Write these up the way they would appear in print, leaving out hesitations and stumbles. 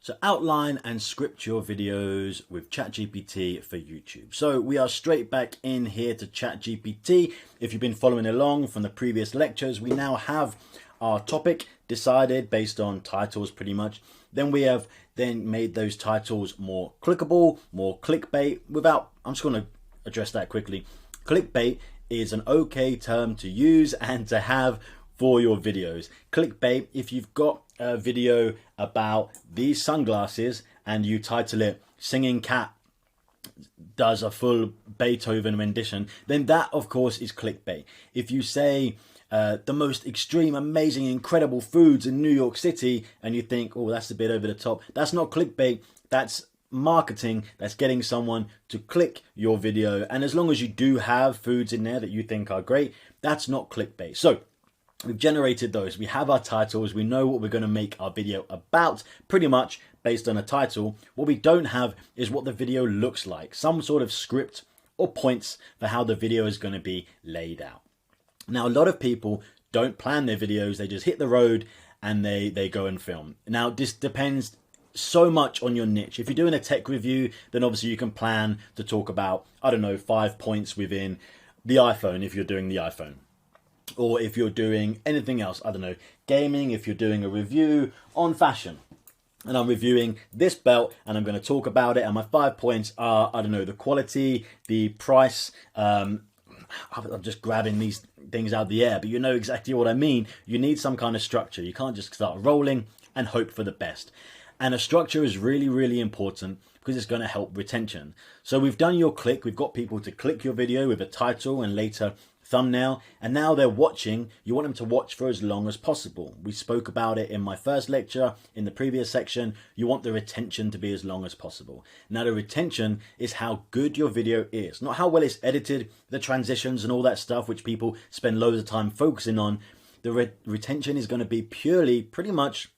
So outline and script your videos with ChatGPT for YouTube. So we are straight back in here to ChatGPT. If you've been following along from the previous lectures, we now have our topic decided based on titles pretty much. Then we have made those titles more clickable, more clickbait without, I'm just going to address that quickly. Clickbait is an okay term to use and to have for your videos. Clickbait, if you've got a video about these sunglasses and you title it Singing Cat Does a Full Beethoven Rendition, then that of course is clickbait. If you say the most extreme, amazing, incredible foods in New York City and you think, oh, that's a bit over the top, that's not clickbait, that's marketing, that's getting someone to click your video. And as long as you do have foods in there that you think are great, that's not clickbait. So we've generated those, we have our titles, we know what we're going to make our video about pretty much based on a title. What we don't have is what the video looks like, some sort of script or points for how the video is going to be laid out. Now, a lot of people don't plan their videos, they just hit the road and they go and film. Now, this depends so much on your niche. If you're doing a tech review, then obviously you can plan to talk about, I don't know, 5 points within the iPhone if you're doing the iPhone. Or if you're doing anything else, I don't know, gaming, if you're doing a review on fashion. And I'm reviewing this belt and I'm going to talk about it. And my 5 points are, I don't know, the quality, the price. I'm just grabbing these things out of the air, but you know exactly what I mean. You need some kind of structure. You can't just start rolling and hope for the best. And a structure is really, really important because it's going to help retention. So we've done your click. We've got people to click your video with a title and later thumbnail, and now they're watching. You want them to watch for as long as possible. We spoke about it in my first lecture in the previous section. You want the retention to be as long as possible. Now the retention is how good your video is, not how well it's edited, the transitions and all that stuff which people spend loads of time focusing on. The retention is going to be purely pretty much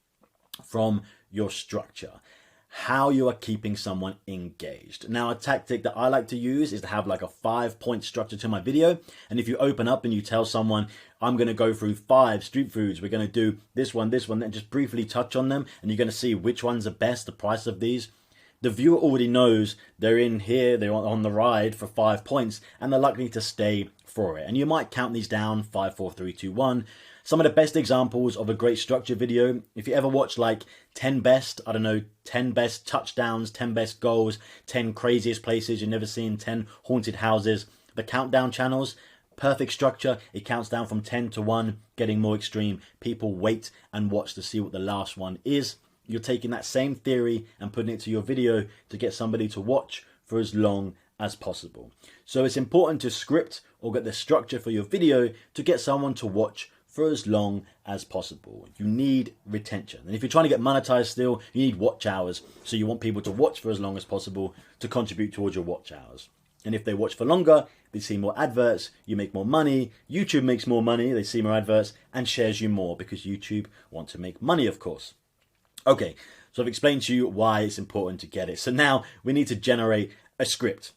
from your structure, how you are keeping someone engaged. Now, a tactic that I like to use is to have like a 5-point structure to my video. And if you open up and you tell someone, I'm going to go through 5 street foods, we're going to do this one, then just briefly touch on them, and you're going to see which one's the best, the price of these. The viewer already knows they're in here, they're on the ride for 5 points, and they're likely to stay for it. And you might count these down, 5, 4, 3, 2, 1. Some of the best examples of a great structure video, if you ever watch like 10 best, I don't know, 10 best touchdowns, 10 best goals, 10 craziest places you've never seen, 10 haunted houses, the countdown channels, perfect structure. It counts down from 10 to 1, getting more extreme. People wait and watch to see what the last one is. You're taking that same theory and putting it to your video to get somebody to watch for as long as possible. So it's important to script or get the structure for your video to get someone to watch for as long as possible. You need retention. And if you're trying to get monetized still, you need watch hours. So you want people to watch for as long as possible to contribute towards your watch hours. And if they watch for longer, they see more adverts, you make more money, YouTube makes more money, they see more adverts and shares you more because YouTube want to make money, of course. Okay, so I've explained to you why it's important to get it. So now we need to generate a script.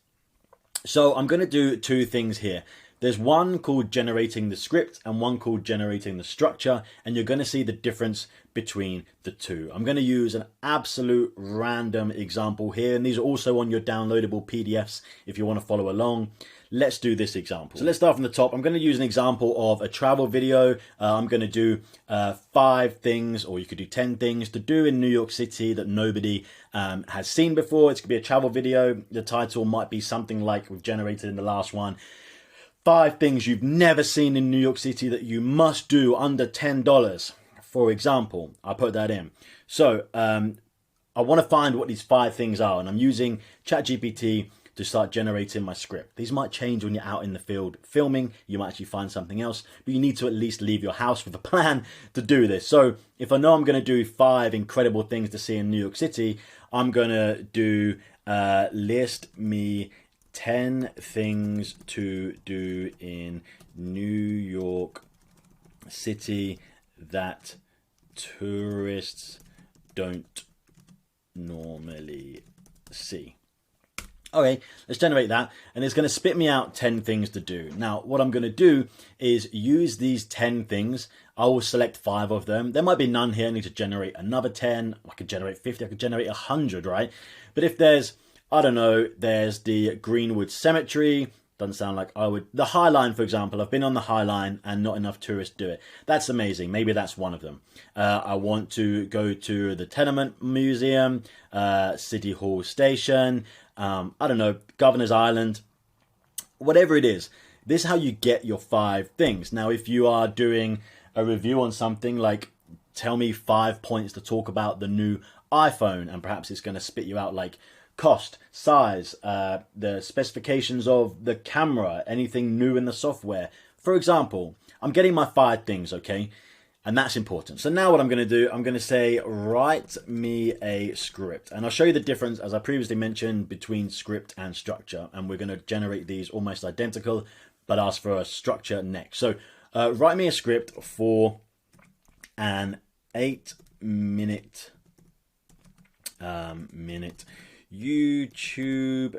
So I'm going to do 2 things here. There's one called generating the script and one called generating the structure, and you're going to see the difference between the two. I'm going to use an absolute random example here, and these are also on your downloadable PDFs if you want to follow along. Let's do this example. So let's start from the top. I'm going to use an example of a travel video. I'm going to do 5 things, or you could do 10 things to do in New York City that nobody has seen before. It's going to be a travel video. The title might be something like we've generated in the last one. 5 things you've never seen in New York City that you must do under $10. For example, I put that in. So I want to find what these 5 things are, and I'm using ChatGPT to start generating my script. These might change when you're out in the field filming. You might actually find something else, but you need to at least leave your house with a plan to do this. So if I know I'm going to do 5 incredible things to see in New York City, I'm going to do list me 10 things to do in New York City that tourists don't normally see. Okay, let's generate that, and it's going to spit me out 10 things to do. Now, what I'm going to do is use these 10 things. I will select 5 of them. There might be none here. I need to generate another 10. I could generate 50. I could generate 100, right? But if there's, I don't know, there's the Greenwood Cemetery. Doesn't sound like I would. The High Line, for example. I've been on the High Line and not enough tourists do it. That's amazing. Maybe that's one of them. I want to go to the Tenement Museum, City Hall Station, I don't know, Governor's Island, whatever it is. This is how you get your 5 things. Now, if you are doing a review on something like, tell me 5 points to talk about the new iPhone, and perhaps it's going to spit you out like cost, size, the specifications of the camera, anything new in the software. For example, I'm getting my 5 things, okay? And that's important. So now what I'm going to do, I'm going to say, write me a script. And I'll show you the difference, as I previously mentioned, between script and structure. And we're going to generate these almost identical, but ask for a structure next. So write me a script for an 8-minute YouTube,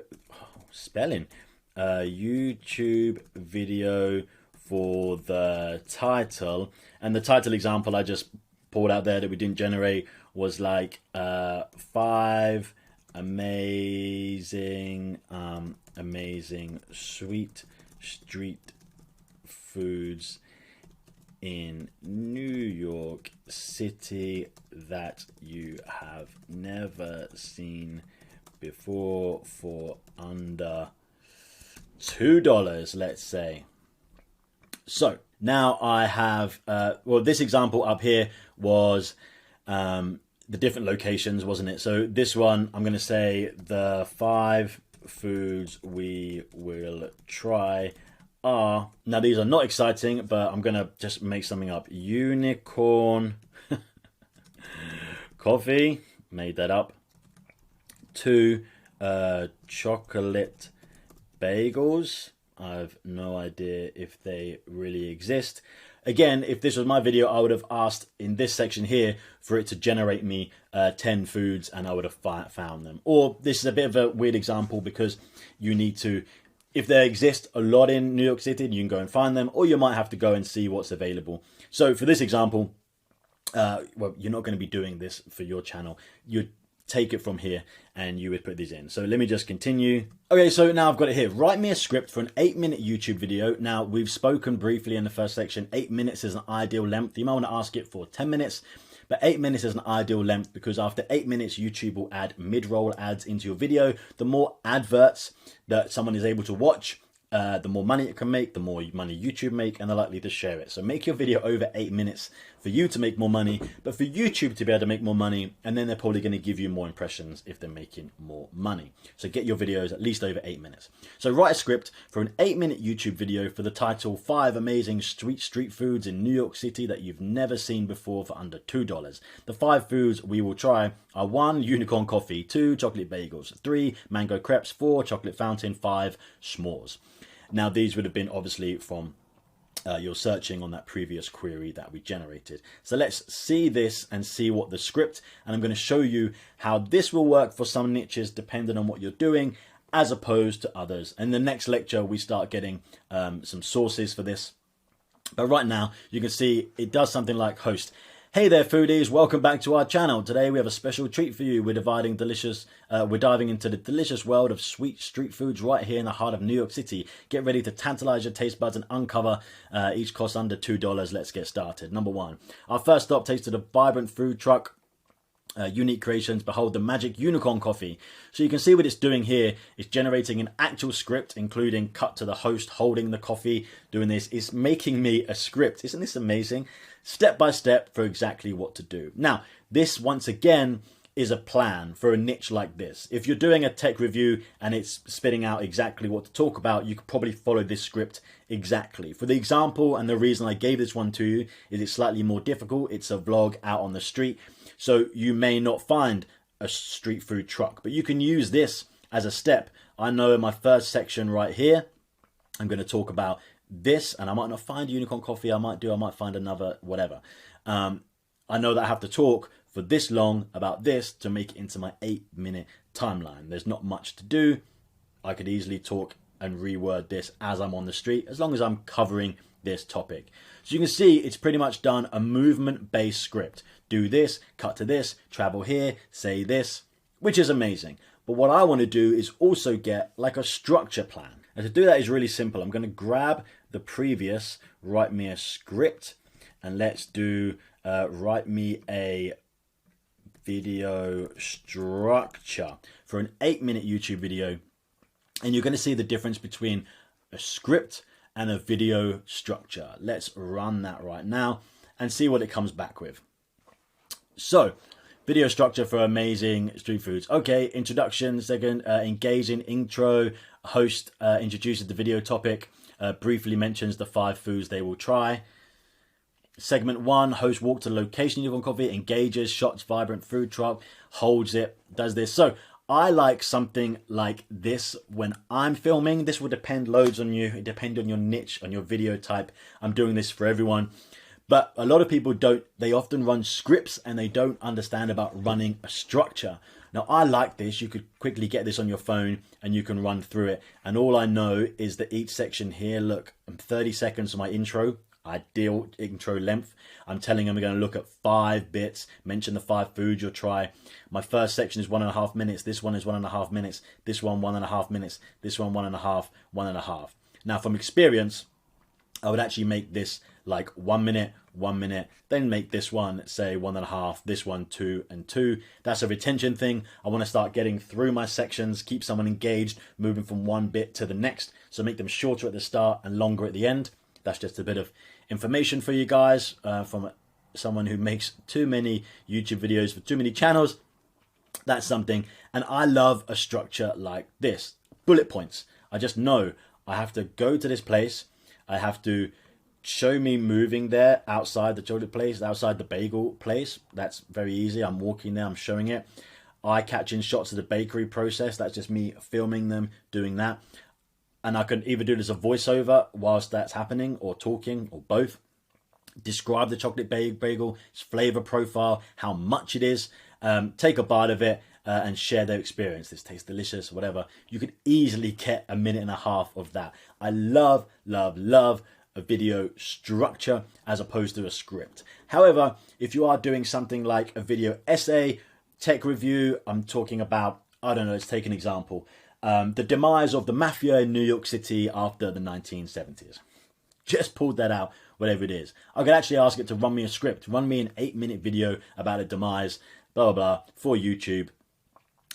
YouTube video for the title. And the title example I just pulled out there that we didn't generate was like 5 amazing sweet street foods in New York City that you have never seen before for under $2, let's say. So now I have, well, this example up here was the different locations, wasn't it? So this one, I'm going to say the 5 foods we will try are, now these are not exciting, but I'm going to just make something up. Unicorn coffee, made that up. 2 chocolate bagels. I've no idea if they really exist. Again, if this was my video, I would have asked in this section here for it to generate me 10 foods, and I would have found them. Or this is a bit of a weird example because you need to, if there exist a lot in New York City, you can go and find them, or you might have to go and see what's available. So for this example, well, you're not going to be doing this for your channel. You'd take it from here and you would put these in. So let me just continue. Okay, so now I've got it here. Write me a script for an 8-minute YouTube video. Now, we've spoken briefly in the first section. 8 minutes is an ideal length. You might want to ask it for 10 minutes, but 8 minutes is an ideal length because after 8 minutes, YouTube will add mid-roll ads into your video. The more adverts that someone is able to watch, the more money it can make, the more money YouTube make, and they're likely to share it. So make your video over 8 minutes for you to make more money, but for YouTube to be able to make more money, and then they're probably going to give you more impressions if they're making more money. So get your videos at least over 8 minutes. So write a script for an 8-minute YouTube video for the title 5 amazing street foods in New York City that you've never seen before for under $2. The 5 foods we will try are 1, unicorn coffee, 2, chocolate bagels, 3, mango crepes, 4, chocolate fountain, 5, s'mores. Now, these would have been obviously from your searching on that previous query that we generated. So let's see this and see what the script, and I'm going to show you how this will work for some niches depending on what you're doing as opposed to others. In the next lecture, we start getting some sources for this. But right now, you can see it does something like host. Hey there, foodies! Welcome back to our channel. Today we have a special treat for you. We're diving into the delicious world of sweet street foods right here in the heart of New York City. Get ready to tantalize your taste buds and uncover each cost under $2. Let's get started. Number 1, our first stop takes to the vibrant food truck. Unique creations. Behold the magic unicorn coffee. So you can see what it's doing here. It's generating an actual script, including cut to the host holding the coffee, doing this. It's making me a script. Isn't this amazing? Step by step for exactly what to do. Now, this once again is a plan for a niche like this. If you're doing a tech review and it's spitting out exactly what to talk about, you could probably follow this script exactly. For the example, and the reason I gave this one to you is it's slightly more difficult. It's a vlog out on the street. So you may not find a street food truck, but you can use this as a step. I know in my first section right here, I'm going to talk about this, and I might not find unicorn coffee. I might find another, whatever. I know that I have to talk for this long about this to make it into my 8-minute timeline. There's not much to do. I could easily talk and reword this as I'm on the street, as long as I'm covering this topic. So you can see it's pretty much done a movement-based script. Do this, cut to this, travel here, say this, which is amazing. But what I want to do is also get like a structure plan. And to do that is really simple. I'm going to grab the previous, write me a script, and let's do write me a video structure for an 8-minute YouTube video. And you're going to see the difference between a script and a video structure. Let's run that right now and see what it comes back with. So, video structure for amazing street foods. Okay, introduction, second, engaging intro, host introduces the video topic, briefly mentions the 5 foods they will try. Segment 1, host walk to the location you want coffee, engages, shots vibrant food truck, holds it, does this. So I like something like this when I'm filming. This will depend loads on you. It depends on your niche, on your video type. I'm doing this for everyone. But a lot of people don't, they often run scripts and they don't understand about running a structure. Now I like this. You could quickly get this on your phone and you can run through it. And all I know is that each section here, look, I'm 30 seconds for my intro. Ideal intro length. I'm telling them we're going to look at 5 bits, mention the 5 foods you'll try. My first section is 1.5 minutes. This one is 1.5 minutes. This one 1.5 minutes. This one 1.5, 1.5. Now from experience, I would actually make this like 1 minute, 1 minute, then make this one say 1.5, this one 2 and 2. That's a retention thing. I want to start getting through my sections, keep someone engaged, moving from one bit to the next. So make them shorter at the start and longer at the end. That's just a bit of information for you guys from someone who makes too many YouTube videos for too many channels. That's something. And I love a structure like this. Bullet points. I just know I have to go to this place. I have to show me moving there outside the chocolate place, outside the bagel place. That's very easy. I'm walking there. I'm showing it. Eye catching shots of the bakery process. That's just me filming them, doing that. And I can either do this as a voiceover whilst that's happening, or talking, or both. Describe the chocolate bagel, its flavor profile, how much it is, take a bite of it, and share their experience. This tastes delicious, whatever. You could easily get 1.5 minutes of that. I love, love, love a video structure as opposed to a script. However, if you are doing something like a video essay, tech review, I'm talking about, I don't know, let's take an example. The demise of the mafia in New York City after the 1970s. Just pulled that out, whatever it is. I could actually ask it to run me a script, run me an 8-minute video about a demise, blah, blah, blah, for YouTube.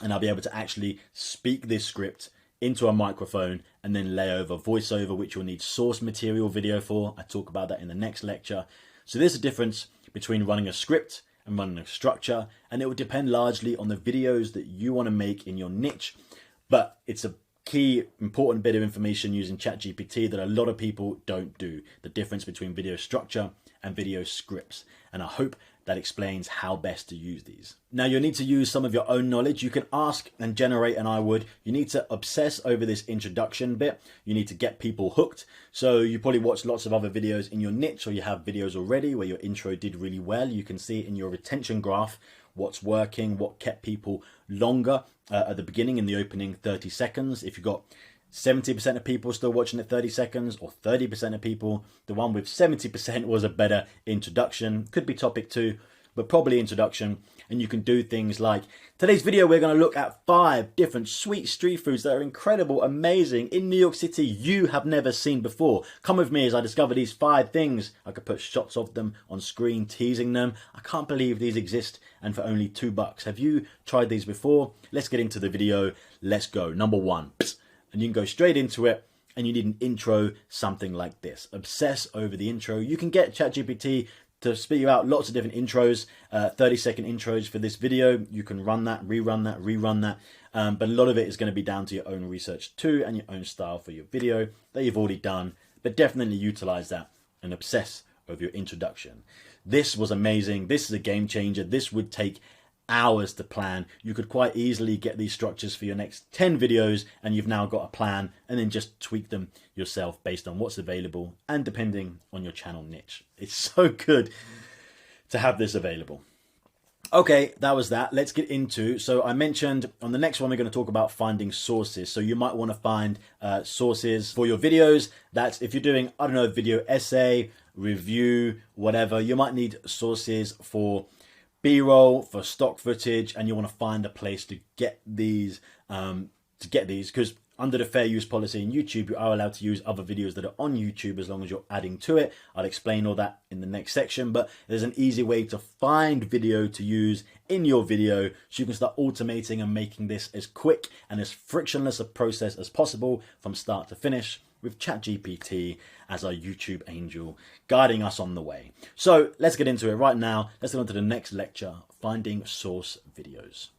And I'll be able to actually speak this script into a microphone and then lay over voiceover, which you'll need source material video for. I talk about that in the next lecture. So there's a difference between running a script and running a structure. And it will depend largely on the videos that you want to make in your niche. But it's a key important bit of information using ChatGPT that a lot of people don't do. The difference between video structure and video scripts. And I hope that explains how best to use these. Now you'll need to use some of your own knowledge. You can ask and generate, and I would. You need to obsess over this introduction bit. You need to get people hooked. So you probably watch lots of other videos in your niche, or you have videos already where your intro did really well. You can see in your retention graph what's working, what kept people longer at the beginning in the opening 30 seconds. If you've got 70% of people still watching at 30 seconds, or 30% of people, the one with 70% was a better introduction. Could be topic 2, but probably introduction. And you can do things like, today's video we're going to look at 5 different sweet street foods that are incredible, amazing, in New York City you have never seen before. Come with me as I discover these 5 things. I could put shots of them on screen, teasing them. I can't believe these exist, and for only $2. Have you tried these before? Let's get into the video. Let's go. Number 1. And you can go straight into it, and you need an intro, something like this. Obsess over the intro. You can get ChatGPT to spit you out lots of different intros, 30-second intros for this video. You can run that, rerun that. But a lot of it is going to be down to your own research too, and your own style for your video that you've already done. But definitely utilize that and obsess over your introduction. This was amazing. This is a game changer. This would take hours to plan. You could quite easily get these structures for your next 10 videos, and you've now got a plan, and then just tweak them yourself based on what's available and depending on your channel niche. It's so good to have this available. Okay, that was that. Let's get into, so I mentioned on the next one, we're going to talk about finding sources. So you might want to find sources for your videos. That's if you're doing, I don't know, video essay, review, whatever, you might need sources for B-roll, for stock footage, and you want to find a place to get these, because under the fair use policy in YouTube, you are allowed to use other videos that are on YouTube as long as you're adding to it. I'll explain all that in the next section, but there's an easy way to find video to use in your video so you can start automating and making this as quick and as frictionless a process as possible from start to finish with ChatGPT as our YouTube angel guiding us on the way. So let's get into it right now. Let's get on to the next lecture, finding source videos.